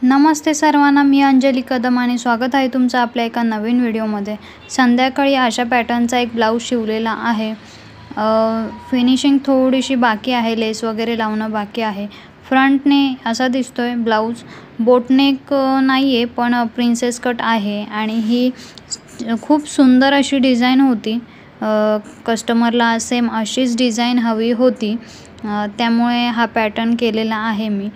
नमस्ते सर्वांना, मी अंजली कदम आणि स्वागत आहे तुमचं आपल्या एका नवीन व्हिडिओमध्ये। संध्याकाळी अशा पॅटर्नचा एक ब्लाऊज शिवलेला आहे। फिनिशिंग थोडीशी बाकी आहे, लेस वगैरे लावणं बाकी आहे। फ्रंटने असा दिसतोय ब्लाऊज, बोटनेक नाही आहे पण प्रिन्सेस कट आहे आणि ही खूप सुंदर अशी डिझाइन होती। कस्टमरला सेम अशीच डिझाइन हवी होती, त्यामुळे हा पॅटर्न केलेला आहे मी।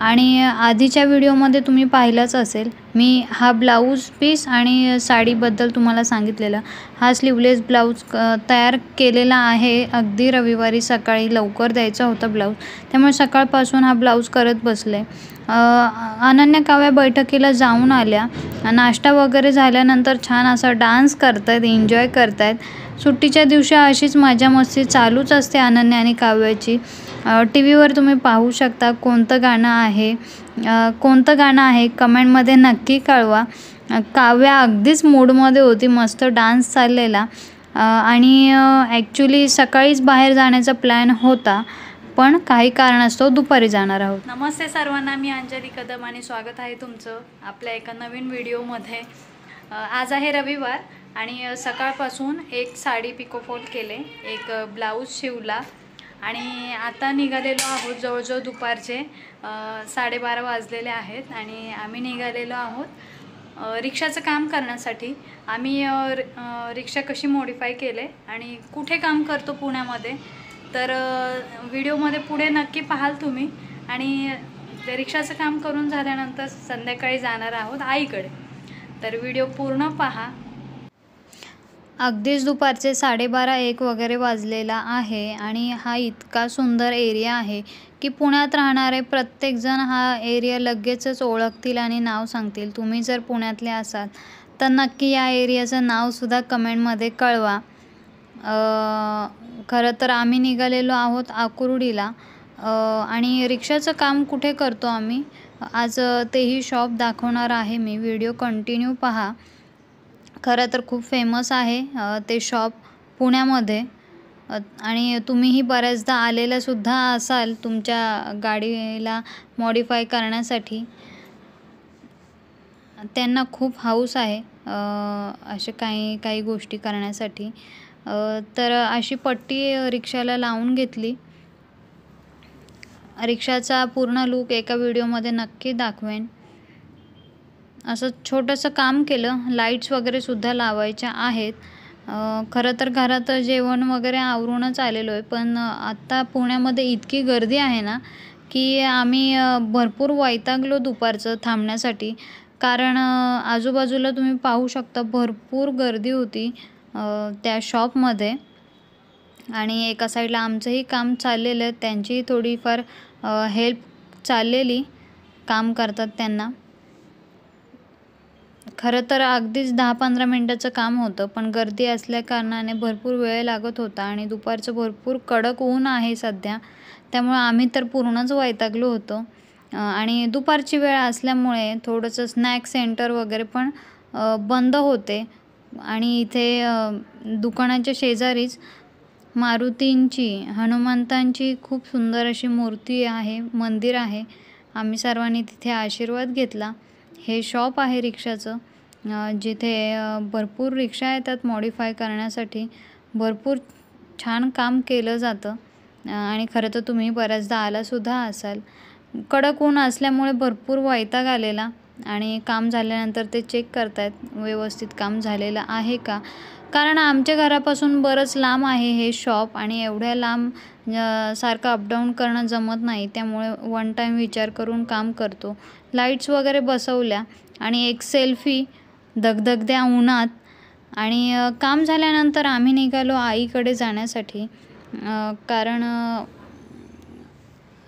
आणि आधीच्या व्हिडिओमध्ये तुम्ही पाहिलाच असेल, मी हा ब्लाऊज पीस आणि साडीबद्दल तुम्हाला सांगितलेलं। हा स्लीवलेस ब्लाऊज तयार केलेला आहे। अगदी रविवारी सकाळी लवकर द्यायचा होता ब्लाऊज, त्यामुळे सकाळपासून हा ब्लाऊज करत बसले। अनन्या काव्या बैठकीला जाऊन आल्या, नाश्ता वगैरे झाल्यानंतर छान असा डान्स करतायत, एन्जॉय करतायत। सुट्टीच्या दिवशी अशीच मजा मस्ती चालूच असते अनन्या आणि काव्याची। टीव्हीवर तुम्ही पाहू शकता कोणतं गाणं आहे कमेंटमध्ये नक्की कळवा। काव्या अगदीच मूडमध्ये होती, मस्त डान्स चाललेला आणि ॲक्च्युली सकाळीच बाहेर जाण्याचा प्लॅन होता, पण काही कारणास्तव दुपारी जाणार आहोत। नमस्ते सर्वांना, मी अंजली कदम आणि स्वागत आहे तुमचं आपल्या एका नवीन व्हिडिओमध्ये। आज आहे रविवार आणि सकाळपासून एक साडी पिकोफॉल केले, एक ब्लाऊज शिवला आणि आता निघालेलो आहोत। जवळजवळ दुपारचे 12:30 वाजलेले आहेत आणि आम्ही निघालेलो आहोत रिक्षाचं काम करण्यासाठी। आम्ही रिक्षा कशी मॉडिफाय केले आणि कुठे काम करतो पुण्यामध्ये, तर व्हिडिओमध्ये पुढे नक्की पाहाल तुम्ही। आणि रिक्षाचं काम करून झाल्यानंतर संध्याकाळी जाणार आहोत आईकडे, तर व्हिडिओ पूर्ण पहा। अगदीच दुपारचे 12:30-1 वगैरे वाजलेला आहे आणि हा इतका सुंदर एरिया आहे की पुण्यात राहणारे प्रत्येकजण हा एरिया लगेचच ओळखतील आणि नाव सांगतील। तुम्ही जर पुण्यातले असाल तर नक्की या एरियाचं नावसुद्धा कमेंटमध्ये कळवा। खरं तर आम्ही निघालेलो आहोत आकुर्डीला आणि रिक्षाचं काम कुठे करतो आम्ही आज तेही शॉप दाखवणार आहे मी, व्हिडिओ कंटिन्यू पहा। खरं तर खूप फेमस आहे ते शॉप पुण्यामध्ये आणि तुम्हीही बऱ्याचदा आलेलासुद्धा असाल तुमच्या गाडीला मॉडिफाय करण्यासाठी। त्यांना खूप हौस आहे असे काही गोष्टी करण्यासाठी। तर अशी पट्टी रिक्षाला लावून घेतली। रिक्षाचा पूर्ण लूक एका व्हिडिओमध्ये नक्की दाखवेन। असं छोटंसं काम केलं, लाईट्स वगैरे सुद्धा लावायच्या आहेत। खरं तर घरात जेवण वगैरे आवरूनच आलेलो आहे, पण आत्ता पुण्यामध्ये इतकी गर्दी आहे ना की आम्ही भरपूर वैतागलो दुपारचं थांबण्यासाठी, कारण आजूबाजूला तुम्ही पाहू शकता भरपूर गर्दी होती त्या शॉपमध्ये। आणि एका साईडला आमचंही काम चाललेलं, त्यांचीही थोडीफार हेल्प चाललेली, काम करतात त्यांना। खरं तर अगदीच 10-15 मिनटाचं काम होतं, पण गर्दी असल्याकारणाने भरपूर वेळ लागत होता आणि दुपारचं भरपूर कडक ऊन आहे सध्या, त्यामुळे आम्ही तर पूर्णच वैतागलो होतो। आणि दुपारची वेळ असल्यामुळे थोडंसं स्नॅक सेंटर वगैरे पण बंद होते आणि इथे दुकानाच्या शेजारीच मारुतींची, हनुमंतांची खूप सुंदर अशी मूर्ती आहे, मंदिर आहे। आम्ही सर्वांनी तिथे आशीर्वाद घेतला। हे शॉप आहे रिक्षाचं, जिथे भरपूर रिक्षा येतात मॉडिफाय करण्यासाठी, भरपूर छान काम केलं जातं आणि खरं तर तुम्ही बऱ्याचदा आलासुद्धा असाल। कडक ऊन असल्यामुळे भरपूर वैताग आलेला आणि काम झाल्यानंतर ते चेक करतायत व्यवस्थित काम झालेलं आहे का, कारण आमच्या घरापासून बरंच लांब आहे हे शॉप आणि एवढ्या लांब सारखं अपडाऊन करणं जमत नाही, त्यामुळे वन टाईम विचार करून काम करतो। लाईट्स वगैरे बसवल्या आणि एक सेल्फी धगधगत्या उन्हात, आणि काम झाल्यानंतर आम्ही निघालो आईकडे जाण्यासाठी, कारण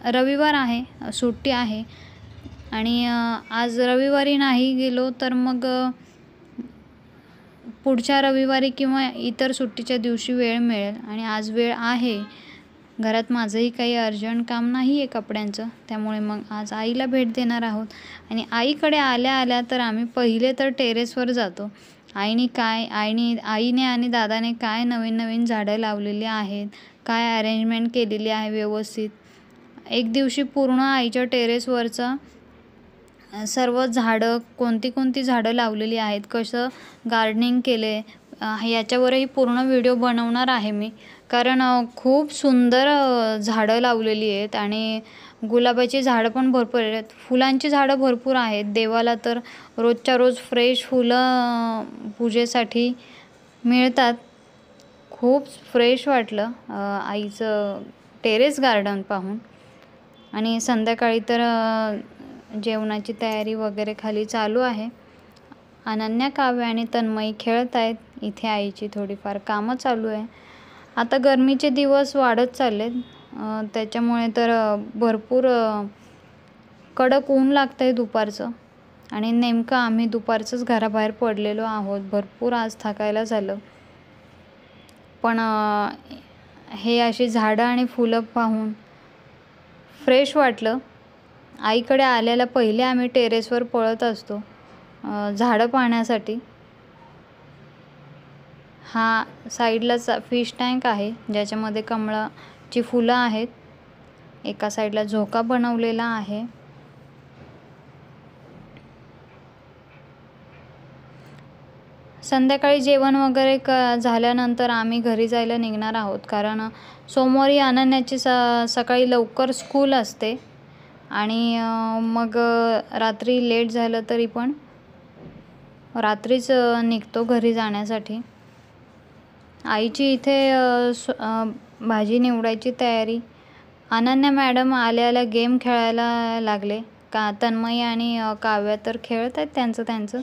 रविवार आहे, सुट्टी आहे आणि आज रविवारी नाही गेलो तर मग पुढच्या रविवारी किंवा इतर सुट्टीच्या दिवशी वेळ मिळेल आणि आज वेळ आहे। घरात माझंही काही अर्जंट काम नाही आहे कपड्यांचं, त्यामुळे मग आज आईला भेट देणार आहोत। आणि आईकडे आल्या तर आम्ही पहिले तर टेरेसवर जातो। आईने आणि दादाने काय नवीन झाडं लावलेली आहेत, काय अरेंजमेंट केलेली आहे व्यवस्थित। एक दिवशी पूर्ण आईच्या टेरेसवरचा सर्व झाडं कोणती झाडं लावलेली आहेत, कसं गार्डनिंग केले याच्यावरही पूर्ण व्हिडिओ बनवणार आहे मी. कारण खूप सुंदर झाडं लावलेली आहेत आणि गुलाबाची झाडं पण भरपूर आहेत. फुलांची झाडं भरपूर आहेत. देवाला तर रोजच्या रोज फ्रेश फुलं पूजेसाठी मिळतात. खूप फ्रेश वाटलं आईचं टेरेस गार्डन पाहून. आणि संध्याकाळी तर जेवणाची तयारी वगैरे खाली चालू आहे. अनन्या, काव्य आणि तन्मयी खेळत आहेत. इथे आईची थोडीफार कामं चालू आहे. आता गरमीचे दिवस वाढत चाललेत, त्याच्यामुळे तर भरपूर कडक ऊन लागतं आहे दुपारचं. आणि नेमकं आम्ही दुपारचंच घराबाहेर पडलेलो आहोत. भरपूर आज थकायला झालं. पण हे अशी झाडं आणि फुलं पाहून फ्रेश वाटलं. आईकडे आल्याला पहिले आम्ही टेरेसवर पळत असतो झाडं पाहण्यासाठी. हा साईडलाच फिश टँक आहे ज्याच्यामध्ये कमळाची फुलं आहेत. एका साईडला झोका बनवलेला आहे. संध्याकाळी जेवण वगैरे झाल्यानंतर आम्ही घरी जायला निघणार आहोत. कारण सोमवारी अनन्याची सकाळी लवकर स्कूल असते आणि मग रात्री लेट झालं तरी पण रात्रीच निघतो घरी जाण्यासाठी. आईची इथे भाजी निवडायची तयारी. अनन्या मॅडम आल्या गेम खेळायला लागले. तन्मयी आणि काव्या तर खेळत आहेत त्यांचं.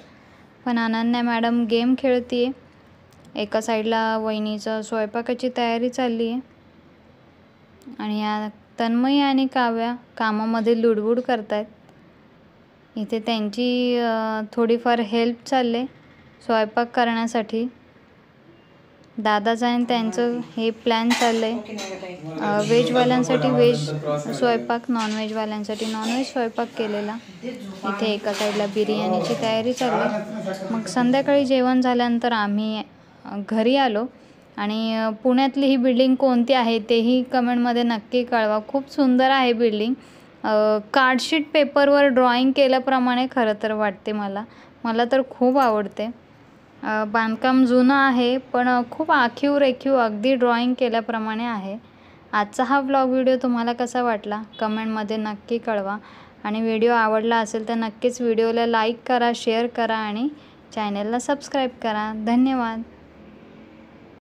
पण अनन्या मॅडम गेम खेळते आहे. एका साईडला वहिनीचं स्वयंपाकाची तयारी चालली आहे आणि या तन्मयी आणि काव्या कामामध्ये लुडबुड करत आहेत. इथे त्यांची थोडीफार हेल्प चालले स्वयंपाक करण्यासाठी. दादाचं आणि त्यांचं हे प्लॅन चाललं आहे. व्हेजवाल्यांसाठी व्हेज स्वयंपाक, नॉनव्हेजवाल्यांसाठी नॉनव्हेज स्वयंपाक केलेला. इथे एका साईडला बिर्याणीची तयारी चालली. मग संध्याकाळी जेवण झाल्यानंतर आम्ही घरी आलो. आणि पुण्यातली ही बिल्डिंग कोणती आहे तेही कमेंटमध्ये नक्की कळवा. खूप सुंदर आहे बिल्डिंग. कार्डशीट पेपरवर ड्रॉइंग केल्याप्रमाणे खरं तर वाटते मला तर खूप आवडते. बांधकाम जुनं आहे पण खूप आखीव रेखीव अगदी ड्रॉइंग केल्याप्रमाणे आहे. आजचा हा व्हिडिओ तुम्हाला कसा वाटला कमेंटमध्ये नक्की कळवा. आणि व्हिडिओ आवडला असेल तर नक्कीच व्हिडिओला लाईक करा, शेअर करा आणि चॅनलला सबस्क्राईब करा. धन्यवाद.